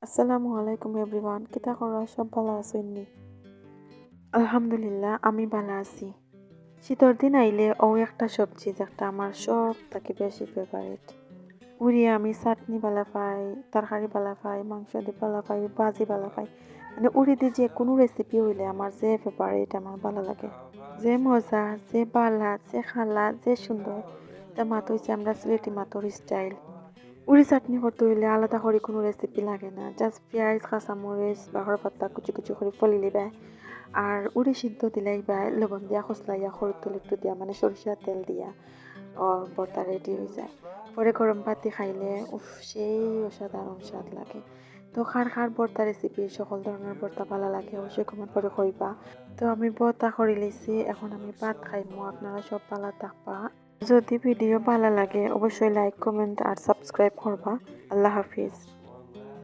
আসসালামু আলাইকুম এভরিওয়ান, কিতা করা সব ভালো আছেননি? আলহামদুলিল্লাহ আমি ভালো আছি। শীতের দিন আইলে একটা সবজি যেটা আমার সব থেকে বেশি ফেভারিট। উড়িয়ে আমি চাটনি ভালো পাই, তরকারি ভালো পাই, মাংস দিয়ে ভালো পাই, ভাজি ভালো পাই। মানে উড়ি দিয়ে যে কোনো রেসিপি হইলে আমার যে ফেভারিট আমার ভালো লাগে। যে মজা, যে বালা, যে খালা, যে সুন্দর। এটা মাত হইছে আমরা সিলেটি মাতর স্টাইল। উড়ি চাটনি করতে হইলে আলাদা করে কোনো রেসিপি লাগে না, জাস্ট পেঁয়াজ কাঁচামরিচ বাহর পাতা কুচি কুচি করে ফলি লিবাই আর উড়ি সিদ্ধ দিলাই বা লবণ দিয়া খসলাইয়া সরু তেল একটু দিয়া মানে সরিষার তেল দিয়া ভর্তা রেডি হয়ে যায়। পরে গরম ভাত খাইলে সেই অসাধারণ স্বাদ লাগে। তো খার খার ভর্তা রেসিপি সকল ধরনের ভর্তা ভালো লাগে অবশ্যই কমেন্ট করে কইবা। তো আমি ভর্তা করে লিছি, এখন আমি ভাত খাইমু, আপনারা সব ভালো থাকবা। যদি ভিডিও ভালো লাগে অবশ্যই লাইক কমেন্ট আর সাবস্ক্রাইব করবা। আল্লাহ হাফিজ।